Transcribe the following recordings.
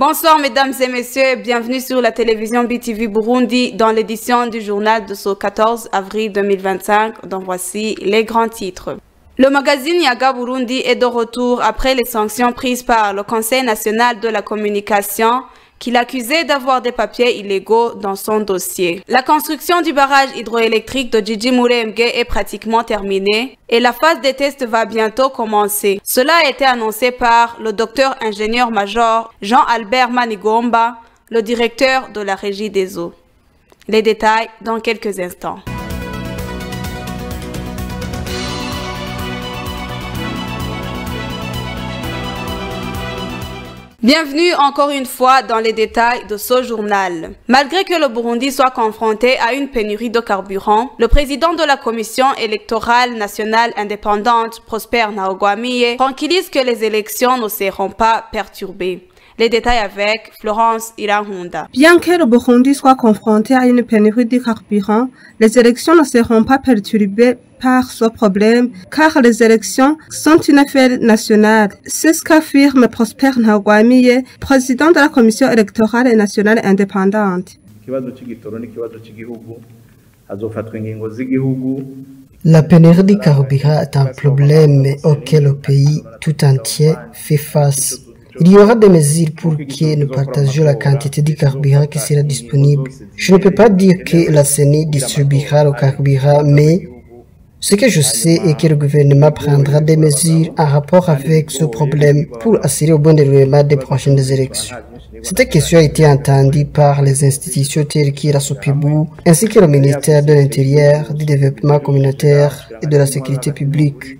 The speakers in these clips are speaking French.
Bonsoir mesdames et messieurs, bienvenue sur la télévision BTV Burundi dans l'édition du journal de ce 14 avril 2025 dont voici les grands titres. Le magazine Yaga Burundi est de retour après les sanctions prises par le Conseil national de la communication qui l'accusait d'avoir des papiers illégaux dans son dossier. La construction du barrage hydroélectrique de Djidji Murembwe est pratiquement terminée et la phase des tests va bientôt commencer. Cela a été annoncé par le docteur ingénieur-major Jean-Albert Manigomba, le directeur de la Régie des eaux. Les détails dans quelques instants. Bienvenue encore une fois dans les détails de ce journal. Malgré que le Burundi soit confronté à une pénurie de carburant, le président de la Commission électorale nationale indépendante, Prosper Ntahogwamiye, tranquillise que les élections ne seront pas perturbées. Les détails avec Florence Irankunda. Bien que le Burundi soit confronté à une pénurie de carburant, les élections ne seront pas perturbées par ce problème, car les élections sont une affaire nationale. C'est ce qu'affirme Prosper Ntahogwamiye, président de la Commission électorale et nationale indépendante. La pénurie de carburant est un problème auquel le pays tout entier fait face. Il y aura des mesures pour que nous partagions la quantité de carburant qui sera disponible. Je ne peux pas dire que la CENI distribuera le carburant, mais ce que je sais est que le gouvernement prendra des mesures en rapport avec ce problème pour assurer au bon déroulement des prochaines élections. Cette question a été entendue par les institutions telles que la SOPIBU ainsi que le ministère de l'Intérieur, du Développement communautaire et de la Sécurité publique.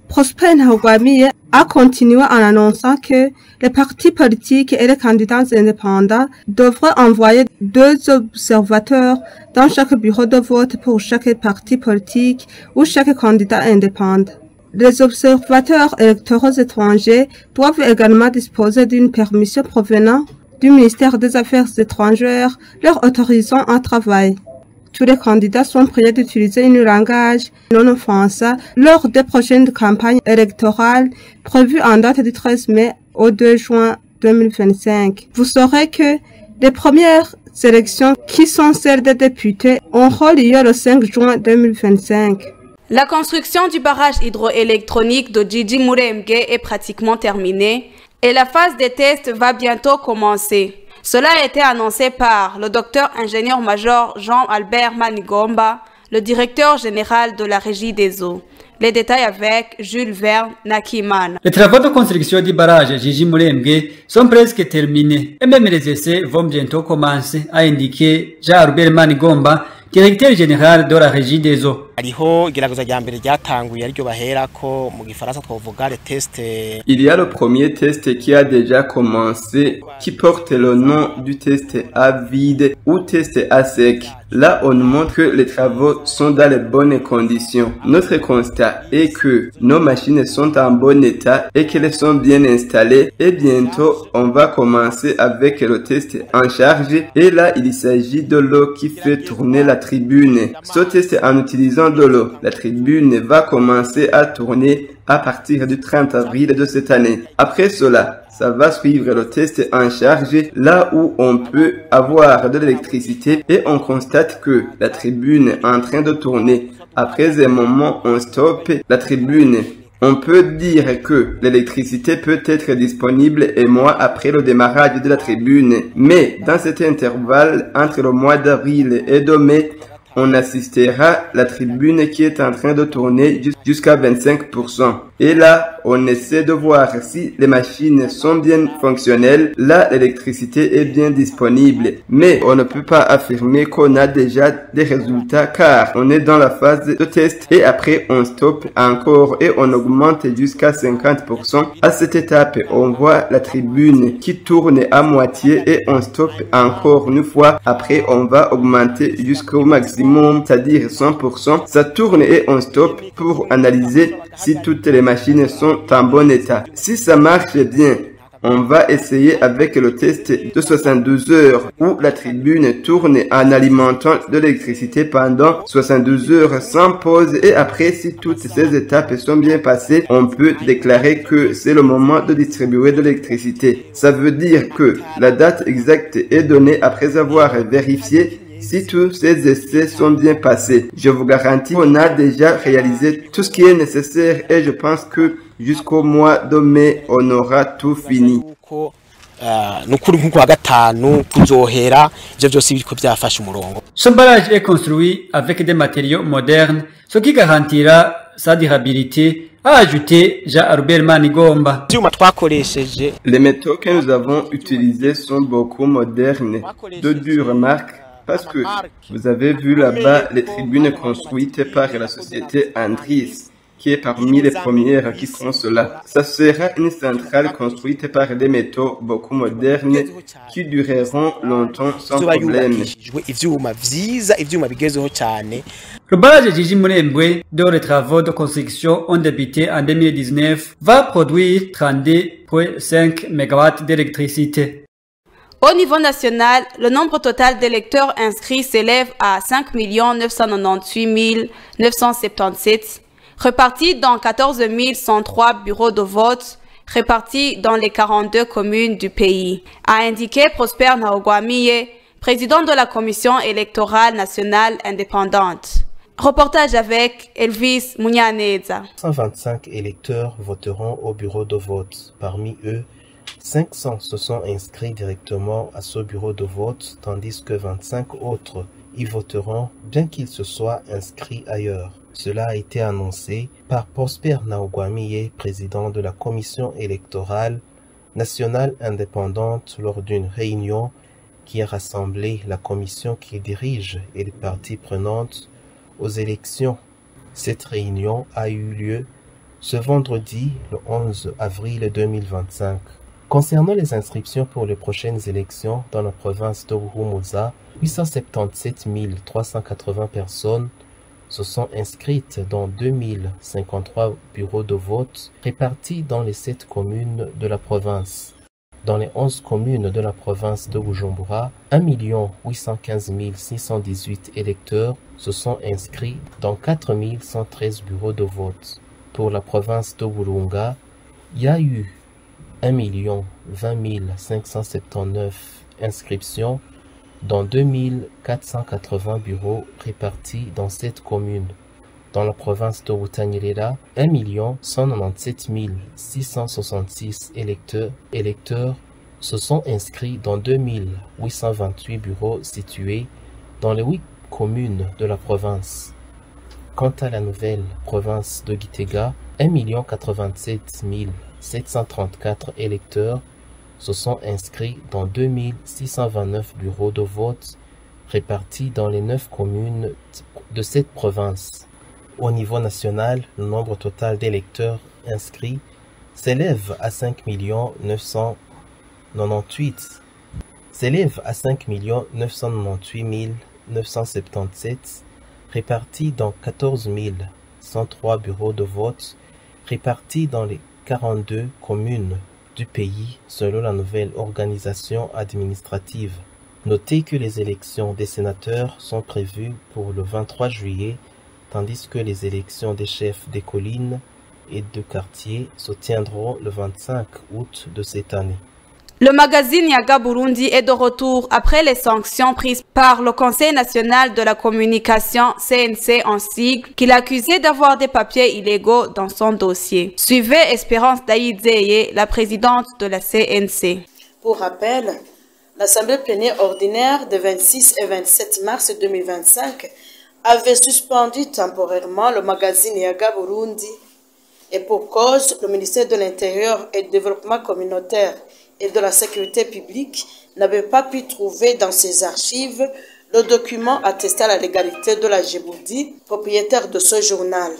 Prosper Ntahogwamiye a continué en annonçant que les partis politiques et les candidats indépendants devraient envoyer 2 observateurs dans chaque bureau de vote pour chaque parti politique ou chaque candidat indépendant. Les observateurs électoraux étrangers doivent également disposer d'une permission provenant du ministère des Affaires étrangères leur autorisant un travail. Tous les candidats sont priés d'utiliser un langage non offensant lors des prochaines campagnes électorales prévues en date du 13 mai au 2 juin 2025. Vous saurez que les premières élections, qui sont celles des députés, auront lieu le 5 juin 2025. La construction du barrage hydroélectrique de Djidji Murembwe est pratiquement terminée et la phase des tests va bientôt commencer. Cela a été annoncé par le docteur ingénieur-major Jean-Albert Manigomba, le directeur général de la Régie des eaux. Les détails avec Jules Verne Nakimana. Les travaux de construction du barrage Djidji Murembwe sont presque terminés et même les essais vont bientôt commencer, a indiqué Jean-Albert Manigomba, directeur général de la Régie des eaux. Il y a le premier test qui a déjà commencé, qui porte le nom du test à vide ou test à sec. Là, on montre que les travaux sont dans les bonnes conditions. Notre constat est que nos machines sont en bon état et qu'elles sont bien installées. Et bientôt, on va commencer avec le test en charge. Et là, il s'agit de l'eau qui fait tourner la tribune. Ce test en utilisant de l'eau, la tribune va commencer à tourner à partir du 30 avril de cette année. Après cela, ça va suivre le test en charge, là où on peut avoir de l'électricité et on constate que la tribune est en train de tourner. Après un moment, on stoppe la tribune. On peut dire que l'électricité peut être disponible un mois après le démarrage de la tribune. Mais dans cet intervalle, entre le mois d'avril et de mai, on assistera la tribune qui est en train de tourner jusqu'à 25%. Et là, on essaie de voir si les machines sont bien fonctionnelles. Là, l'électricité est bien disponible. Mais on ne peut pas affirmer qu'on a déjà des résultats car on est dans la phase de test et après on stoppe encore et on augmente jusqu'à 50%. À cette étape, on voit la tribune qui tourne à moitié et on stoppe encore une fois. Après, on va augmenter jusqu'au maximum, c'est-à-dire 100%. Ça tourne et on stoppe pour analyser si toutes les machines sont en bon état. Si ça marche bien, On va essayer avec le test de 72 heures où la tribune tourne en alimentant de l'électricité pendant 72 heures sans pause et après, si toutes ces étapes sont bien passées, on peut déclarer que c'est le moment de distribuer de l'électricité. Ça veut dire que la date exacte est donnée après avoir vérifié si tous ces essais sont bien passés. Je vous garantis qu'on a déjà réalisé tout ce qui est nécessaire et je pense que jusqu'au mois de mai, on aura tout fini. Ce barrage est construit avec des matériaux modernes, ce qui garantira sa durabilité, a ajouté Jean-Albert Manigomba. Les métaux que nous avons utilisés sont beaucoup modernes, de dures marques, parce que vous avez vu là-bas les tribunes construites par la société Andris, qui est parmi les premières qui font cela. Ça sera une centrale construite par des métaux beaucoup modernes qui dureront longtemps sans problème. Le barrage Gigi Mulembwe, dont les travaux de construction ont débuté en 2019, va produire 32,5 MW d'électricité. Au niveau national, le nombre total d'électeurs inscrits s'élève à 5 998 977, répartis dans 14 103 bureaux de vote, répartis dans les 42 communes du pays, a indiqué Prosper Naogwamiye, président de la Commission électorale nationale indépendante. Reportage avec Elvis Munyaneza. 125 électeurs voteront au bureau de vote. Parmi eux, 500 se sont inscrits directement à ce bureau de vote, tandis que 25 autres y voteront bien qu'ils se soient inscrits ailleurs. Cela a été annoncé par Prosper Naogwamiye, président de la Commission électorale nationale indépendante lors d'une réunion qui a rassemblé la commission qu'il dirige et les parties prenantes aux élections. Cette réunion a eu lieu ce vendredi, le 11 avril 2025. Concernant les inscriptions pour les prochaines élections dans la province de Ruhumuza, 877 380 personnes se sont inscrites dans 2053 bureaux de vote répartis dans les 7 communes de la province. Dans les 11 communes de la province de Bujumbura, 1 815 618 électeurs se sont inscrits dans 4 113 bureaux de vote. Pour la province de Burunga, il y a eu 1 20 579 inscriptions dans 2480 bureaux répartis dans 7 communes. Dans la province de Butanyerera, 1 197 666 électeurs se sont inscrits dans 2828 bureaux situés dans les 8 communes de la province. Quant à la nouvelle province de Gitega, 1 087 734 électeurs se sont inscrits dans 2629 bureaux de vote répartis dans les 9 communes de cette province. Au niveau national, le nombre total d'électeurs inscrits s'élève à 5 998 977 répartis dans 14 103 bureaux de vote répartis dans les 42 communes du pays selon la nouvelle organisation administrative. Notez que les élections des sénateurs sont prévues pour le 23 juillet, tandis que les élections des chefs des collines et de quartier se tiendront le 25 août de cette année. Le magazine Yaga Burundi est de retour après les sanctions prises par le Conseil national de la communication CNC en sigle, qui l'accusait d'avoir des papiers illégaux dans son dossier. Suivez Espérance Daïdzeye, la présidente de la CNC. Pour rappel, l'Assemblée plénière ordinaire de 26 et 27 mars 2025 avait suspendu temporairement le magazine Yaga Burundi et pour cause, le ministère de l'Intérieur et du Développement communautaire et de la Sécurité publique n'avait pas pu trouver dans ses archives le document attestant la légalité de la Djiboudi, propriétaire de ce journal.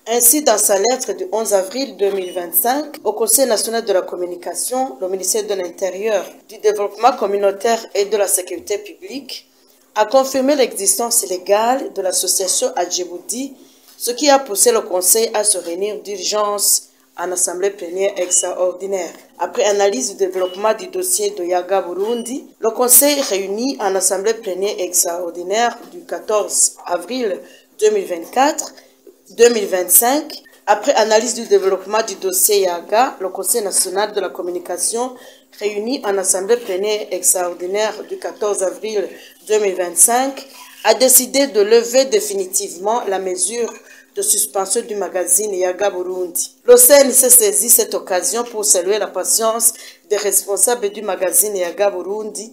Ainsi, dans sa lettre du 11 avril 2025 au Conseil national de la communication, le ministère de l'Intérieur, du Développement communautaire et de la Sécurité publique a confirmé l'existence légale de l'association à Djiboudi, ce qui a poussé le Conseil à se réunir d'urgence en assemblée plénière extraordinaire. Après analyse du développement du dossier de Yaga Burundi, le Conseil réuni en assemblée plénière extraordinaire du 14 avril 2024-2025. Après analyse du développement du dossier Yaga, le Conseil national de la communication réuni en assemblée plénière extraordinaire du 14 avril 2025 a décidé de lever définitivement la mesure de suspension du magazine Yaga Burundi. Le CNC saisit cette occasion pour saluer la patience des responsables du magazine Yaga Burundi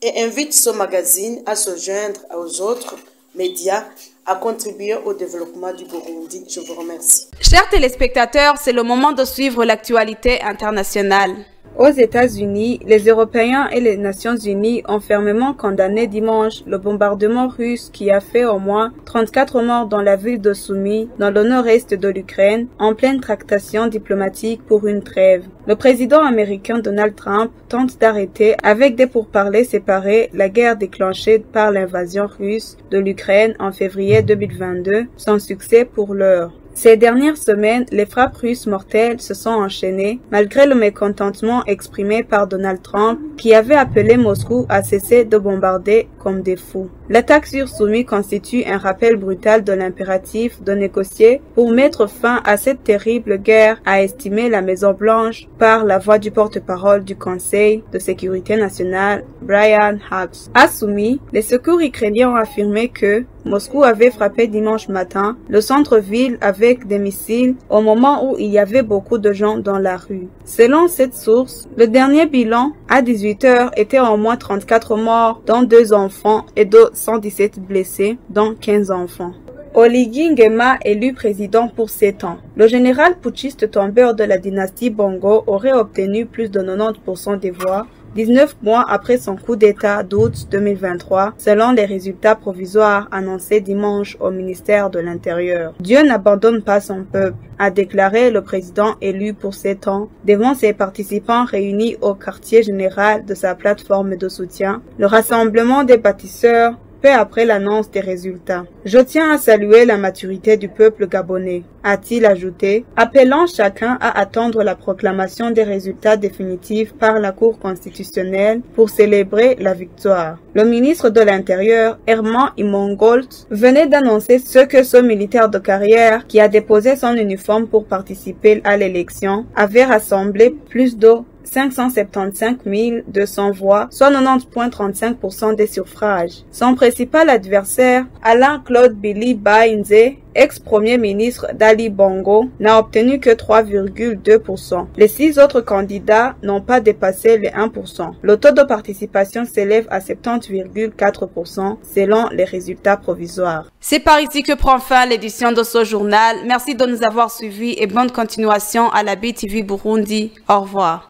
et invite ce magazine à se joindre aux autres médias à contribuer au développement du Burundi. Je vous remercie. Chers téléspectateurs, c'est le moment de suivre l'actualité internationale. Aux États-Unis, les Européens et les Nations Unies ont fermement condamné dimanche le bombardement russe qui a fait au moins 34 morts dans la ville de Soumy, dans le nord-est de l'Ukraine, en pleine tractation diplomatique pour une trêve. Le président américain Donald Trump tente d'arrêter, avec des pourparlers séparés, la guerre déclenchée par l'invasion russe de l'Ukraine en février 2022, sans succès pour l'heure. Ces dernières semaines, les frappes russes mortelles se sont enchaînées malgré le mécontentement exprimé par Donald Trump qui avait appelé Moscou à cesser de bombarder comme des fous. L'attaque sur Soumy constitue un rappel brutal de l'impératif de négocier pour mettre fin à cette terrible guerre, a estimé la Maison-Blanche par la voix du porte-parole du Conseil de sécurité nationale, Brian Hobbs. À Soumy, les secours ukrainiens ont affirmé que Moscou avait frappé dimanche matin le centre-ville avec des missiles au moment où il y avait beaucoup de gens dans la rue. Selon cette source, le dernier bilan à 18 h était au moins 34 morts, dont 2 enfants et de 117 blessés, dont 15 enfants. Oligui Nguema élu président pour 7 ans. Le général putschiste tombeur de la dynastie Bongo aurait obtenu plus de 90% des voix 19 mois après son coup d'État d'août 2023, selon les résultats provisoires annoncés dimanche au ministère de l'Intérieur. Dieu n'abandonne pas son peuple, a déclaré le président élu pour 7 ans devant ses participants réunis au quartier général de sa plateforme de soutien, le Rassemblement des bâtisseurs, peu après l'annonce des résultats. Je tiens à saluer la maturité du peuple gabonais, a-t-il ajouté, appelant chacun à attendre la proclamation des résultats définitifs par la Cour constitutionnelle pour célébrer la victoire. Le ministre de l'Intérieur, Herman Imongolt, venait d'annoncer que ce militaire de carrière, qui a déposé son uniforme pour participer à l'élection, avait rassemblé plus de 575 200 voix, soit 90,35% des suffrages. Son principal adversaire, Alain-Claude Billy Bainze, ex-premier ministre d'Ali Bongo, n'a obtenu que 3,2%. Les 6 autres candidats n'ont pas dépassé les 1%. Le taux de participation s'élève à 70,4% selon les résultats provisoires. C'est par ici que prend fin l'édition de ce journal. Merci de nous avoir suivis et bonne continuation à la BTV Burundi. Au revoir.